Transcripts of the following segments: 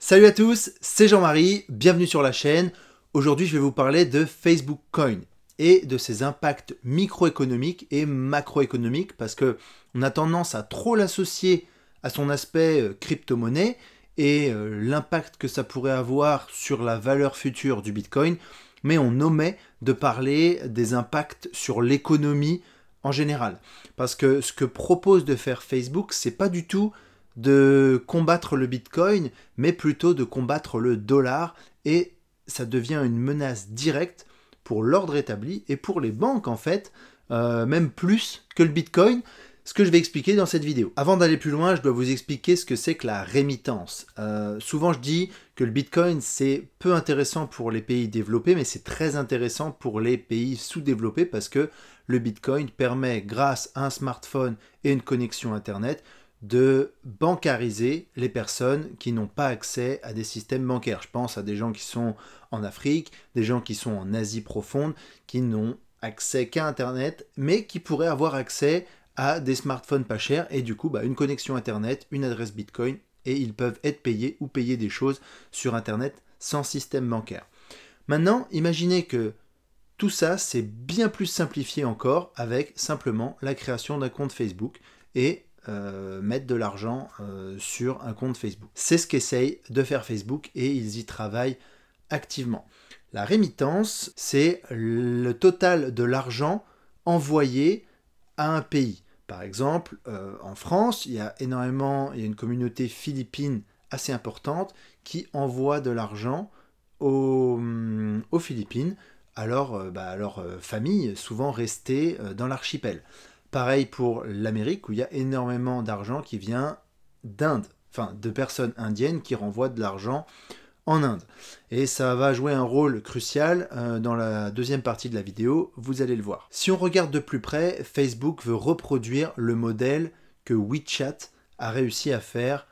Salut à tous, c'est Jean-Marie, bienvenue sur la chaîne. Aujourd'hui, je vais vous parler de Facebook Coin et de ses impacts microéconomiques et macroéconomiques parce que on a tendance à trop l'associer à son aspect crypto-monnaie et l'impact que ça pourrait avoir sur la valeur future du Bitcoin, mais on omet de parler des impacts sur l'économie en général. Parce que ce que propose de faire Facebook, c'est pas du tout de combattre le Bitcoin, mais plutôt de combattre le dollar, et ça devient une menace directe pour l'ordre établi et pour les banques en fait, même plus que le Bitcoin, ce que je vais expliquer dans cette vidéo. Avant d'aller plus loin, je dois vous expliquer ce que c'est que la rémittance. Souvent je dis que le Bitcoin c'est peu intéressant pour les pays développés, mais c'est très intéressant pour les pays sous-développés parce que le Bitcoin permet, grâce à un smartphone et une connexion Internet, de bancariser les personnes qui n'ont pas accès à des systèmes bancaires. Je pense à des gens qui sont en Afrique, des gens qui sont en Asie profonde, qui n'ont accès qu'à Internet, mais qui pourraient avoir accès à des smartphones pas chers et du coup une connexion Internet, une adresse Bitcoin, et ils peuvent être payés ou payer des choses sur Internet sans système bancaire. Maintenant, imaginez que tout ça, c'est bien plus simplifié encore avec simplement la création d'un compte Facebook et mettre de l'argent sur un compte Facebook. C'est ce qu'essaye de faire Facebook et ils y travaillent activement. La rémittance, c'est le total de l'argent envoyé à un pays. Par exemple, en France, il y a une communauté philippine assez importante qui envoie de l'argent aux Philippines, à leur famille, souvent restée dans l'archipel. Pareil pour l'Amérique, où il y a énormément d'argent qui vient d'Inde, enfin de personnes indiennes qui renvoient de l'argent en Inde. Et ça va jouer un rôle crucial dans la deuxième partie de la vidéo, vous allez le voir. Si on regarde de plus près, Facebook veut reproduire le modèle que WeChat a réussi à faire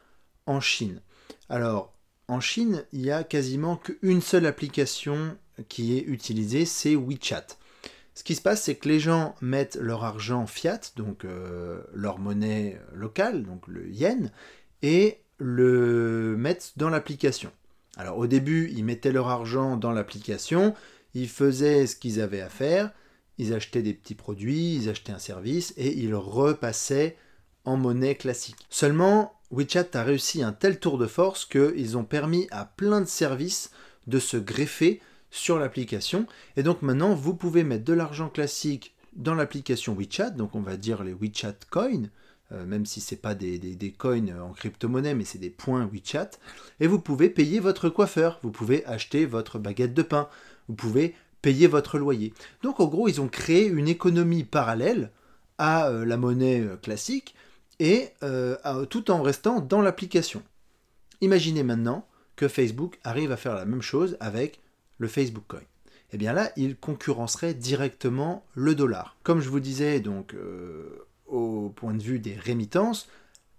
en Chine. Alors, en Chine, il n'y a quasiment qu'une seule application qui est utilisée, c'est WeChat. Ce qui se passe, c'est que les gens mettent leur argent fiat, donc leur monnaie locale, donc le yen, et le mettent dans l'application. Alors au début, ils mettaient leur argent dans l'application, ils faisaient ce qu'ils avaient à faire, ils achetaient des petits produits, ils achetaient un service, et ils repassaient en monnaie classique. Seulement, WeChat a réussi un tel tour de force qu'ils ont permis à plein de services de se greffer sur l'application, et donc maintenant vous pouvez mettre de l'argent classique dans l'application WeChat, donc on va dire les WeChat Coins, même si c'est pas des coins en crypto-monnaie, mais c'est des points WeChat, et vous pouvez payer votre coiffeur, vous pouvez acheter votre baguette de pain, vous pouvez payer votre loyer. Donc en gros ils ont créé une économie parallèle à la monnaie classique, et tout en restant dans l'application. Imaginez maintenant que Facebook arrive à faire la même chose avec le Facebook Coin. Et bien là, il concurrencerait directement le dollar. Comme je vous disais, donc, au point de vue des rémittances,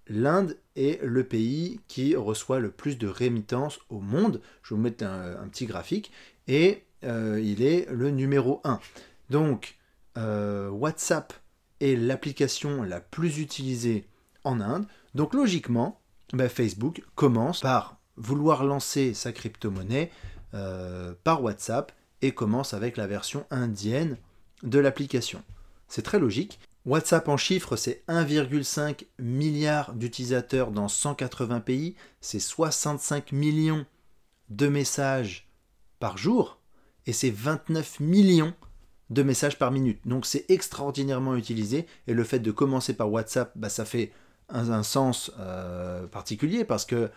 l'Inde est le pays qui reçoit le plus de rémittances au monde. Je vais vous mettre un petit graphique. Et il est le numéro 1. Donc, WhatsApp est l'application la plus utilisée en Inde. Donc, logiquement, Facebook commence par vouloir lancer sa crypto-monnaie par WhatsApp et commence avec la version indienne de l'application. C'est très logique. WhatsApp en chiffres, c'est 1,5 milliard d'utilisateurs dans 180 pays, c'est 65 millions de messages par jour et c'est 29 millions de messages par minute. Donc c'est extraordinairement utilisé et le fait de commencer par WhatsApp, ça fait un sens particulier parce que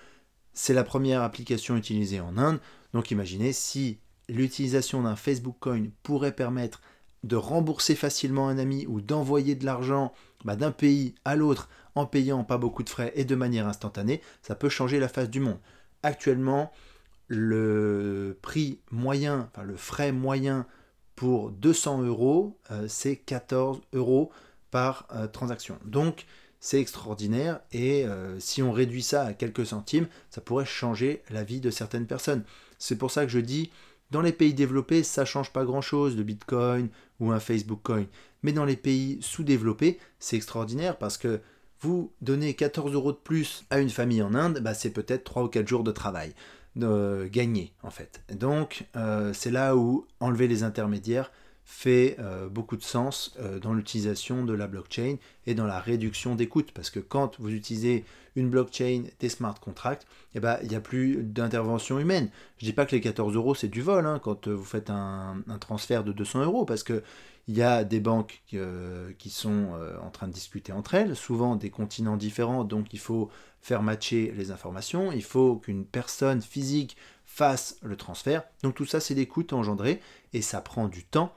c'est la première application utilisée en Inde. Donc imaginez si l'utilisation d'un Facebook Coin pourrait permettre de rembourser facilement un ami ou d'envoyer de l'argent d'un pays à l'autre en payant pas beaucoup de frais et de manière instantanée, ça peut changer la face du monde. Actuellement, le prix moyen, le frais moyen pour 200 €, c'est 14 € par transaction. Donc c'est extraordinaire et si on réduit ça à quelques centimes, ça pourrait changer la vie de certaines personnes. C'est pour ça que je dis, dans les pays développés, ça ne change pas grand-chose, le Bitcoin ou un Facebook Coin. Mais dans les pays sous-développés, c'est extraordinaire parce que vous donnez 14 € de plus à une famille en Inde, bah, c'est peut-être 3 ou 4 jours de travail gagnés en fait. Donc c'est là où enlever les intermédiaires fait beaucoup de sens dans l'utilisation de la blockchain et dans la réduction des coûts, parce que quand vous utilisez une blockchain, des smart contracts, eh ben, il n'y a plus d'intervention humaine. Je ne dis pas que les 14 € c'est du vol, hein, quand vous faites un transfert de 200 €, parce que il y a des banques qui sont en train de discuter entre elles, souvent des continents différents, donc il faut faire matcher les informations, il faut qu'une personne physique fasse le transfert, donc tout ça c'est des coûts engendrés, et ça prend du temps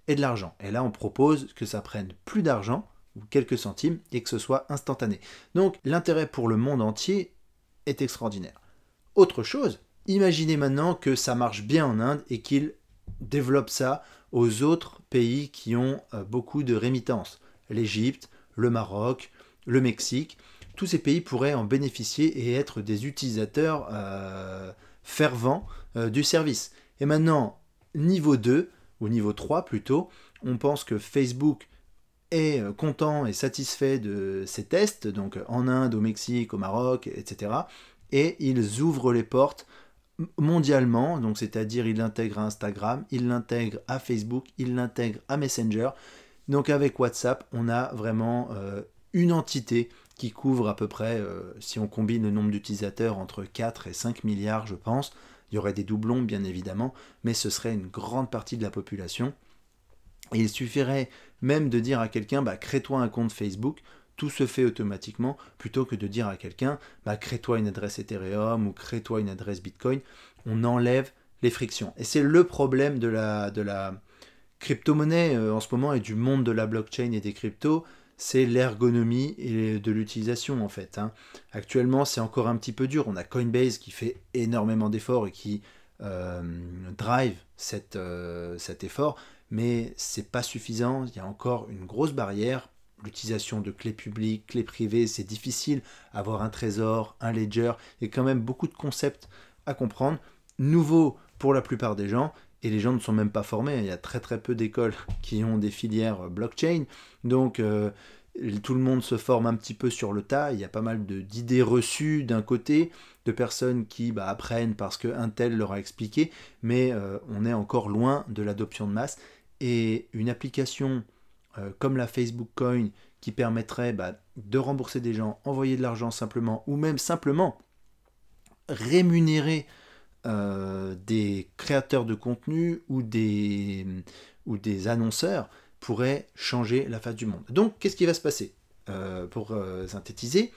et de l'argent. Et là on propose que ça prenne plus d'argent, ou quelques centimes, et que ce soit instantané. Donc l'intérêt pour le monde entier est extraordinaire. Autre chose, imaginez maintenant que ça marche bien en Inde et qu'ils développent ça aux autres pays qui ont beaucoup de rémittances. L'Égypte, le Maroc, le Mexique, tous ces pays pourraient en bénéficier et être des utilisateurs fervents du service. Et maintenant, niveau 2, ou niveau 3 plutôt, on pense que Facebook est content et satisfait de ces tests, donc en Inde, au Mexique, au Maroc, etc. Et ils ouvrent les portes mondialement, donc c'est-à-dire il l'intègre à Instagram, il l'intègre à Facebook, il l'intègre à Messenger. Donc avec WhatsApp, on a vraiment une entité qui couvre à peu près, si on combine le nombre d'utilisateurs, entre 4 et 5 milliards, je pense. Il y aurait des doublons, bien évidemment, mais ce serait une grande partie de la population. Et il suffirait même de dire à quelqu'un, bah, crée-toi un compte Facebook, tout se fait automatiquement, plutôt que de dire à quelqu'un, bah, crée-toi une adresse Ethereum ou crée-toi une adresse Bitcoin. On enlève les frictions. Et c'est le problème de la crypto-monnaie en ce moment et du monde de la blockchain et des cryptos, c'est l'ergonomie et de l'utilisation en fait. Hein. Actuellement, c'est encore un petit peu dur. On a Coinbase qui fait énormément d'efforts et qui drive cet effort, mais c'est pas suffisant. Il y a encore une grosse barrière. L'utilisation de clés publiques, clés privées, c'est difficile. Avoir un trésor, un ledger, il y a quand même beaucoup de concepts à comprendre. Nouveau pour la plupart des gens, et les gens ne sont même pas formés. Il y a très très peu d'écoles qui ont des filières blockchain, donc tout le monde se forme un petit peu sur le tas. Il y a pas mal d'idées reçues d'un côté, de personnes qui apprennent parce qu'un tel leur a expliqué, mais on est encore loin de l'adoption de masse. Et une application comme la Facebook Coin qui permettrait de rembourser des gens, envoyer de l'argent simplement, ou même simplement rémunérer des créateurs de contenu ou des annonceurs pourrait changer la face du monde. Donc, qu'est-ce qui va se passer pour synthétiser,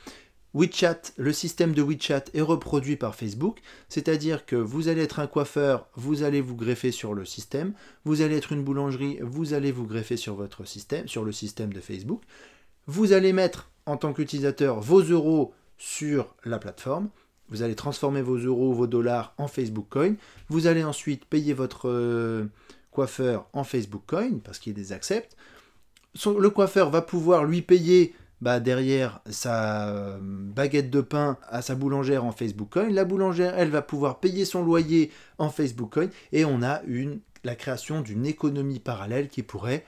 WeChat, le système de WeChat est reproduit par Facebook, c'est-à-dire que vous allez être un coiffeur, vous allez vous greffer sur le système, vous allez être une boulangerie, vous allez vous greffer sur votre système, sur le système de Facebook, vous allez mettre en tant qu'utilisateur vos euros sur la plateforme, vous allez transformer vos euros, vos dollars en Facebook Coin, vous allez ensuite payer votre coiffeur en Facebook Coin, parce qu'il les accepte, le coiffeur va pouvoir lui payer derrière sa baguette de pain à sa boulangère en Facebook Coin, la boulangère, elle va pouvoir payer son loyer en Facebook Coin, et on a la création d'une économie parallèle qui pourrait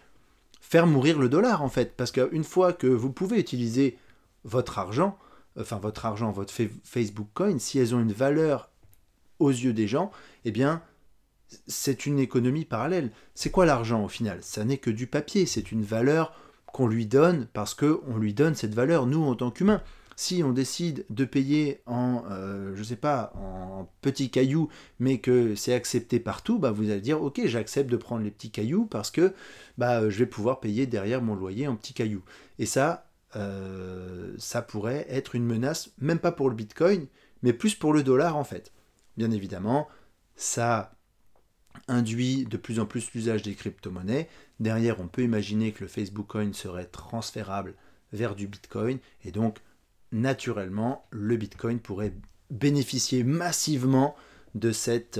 faire mourir le dollar en fait, parce qu'une fois que vous pouvez utiliser votre argent, votre Facebook Coin, si elles ont une valeur aux yeux des gens, eh bien, c'est une économie parallèle. C'est quoi l'argent au final? Ça n'est que du papier, c'est une valeur qu'on lui donne parce qu'on lui donne cette valeur, nous, en tant qu'humains. Si on décide de payer en petits cailloux, mais que c'est accepté partout, vous allez dire, ok, j'accepte de prendre les petits cailloux parce que je vais pouvoir payer derrière mon loyer en petits cailloux. Et ça pourrait être une menace, même pas pour le Bitcoin, mais plus pour le dollar en fait. Bien évidemment, ça induit de plus en plus l'usage des crypto-monnaies. Derrière, on peut imaginer que le Facebook Coin serait transférable vers du Bitcoin, et donc, naturellement, le Bitcoin pourrait bénéficier massivement de cette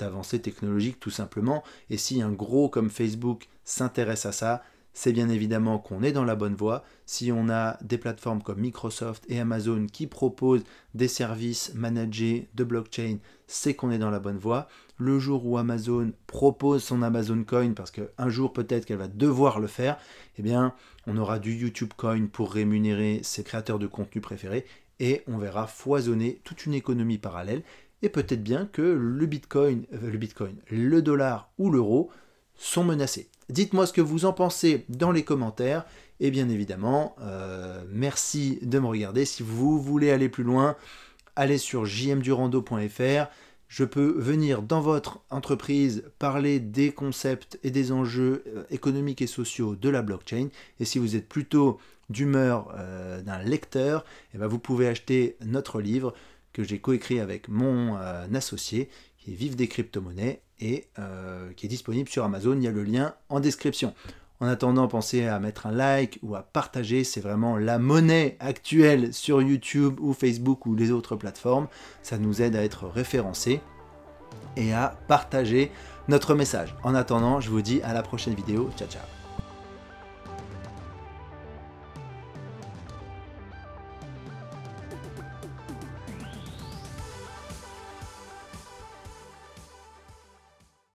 avancée technologique, tout simplement. Et si un gros comme Facebook s'intéresse à ça, c'est bien évidemment qu'on est dans la bonne voie. Si on a des plateformes comme Microsoft et Amazon qui proposent des services managés de blockchain, c'est qu'on est dans la bonne voie. Le jour où Amazon propose son Amazon Coin, parce qu'un jour peut-être qu'elle va devoir le faire, eh bien on aura du YouTube Coin pour rémunérer ses créateurs de contenu préférés et on verra foisonner toute une économie parallèle. Et peut-être bien que le dollar ou l'euro sont menacés. Dites-moi ce que vous en pensez dans les commentaires. Et bien évidemment, merci de me regarder. Si vous voulez aller plus loin, allez sur jmdurando.fr. Je peux venir dans votre entreprise parler des concepts et des enjeux économiques et sociaux de la blockchain. Et si vous êtes plutôt d'humeur d'un lecteur, eh bien vous pouvez acheter notre livre que j'ai coécrit avec mon associé, qui est Vive des crypto-monnaies, et qui est disponible sur Amazon. Il y a le lien en description. En attendant, pensez à mettre un like ou à partager. C'est vraiment la monnaie actuelle sur YouTube ou Facebook ou les autres plateformes. Ça nous aide à être référencés et à partager notre message. En attendant, je vous dis à la prochaine vidéo. Ciao, ciao.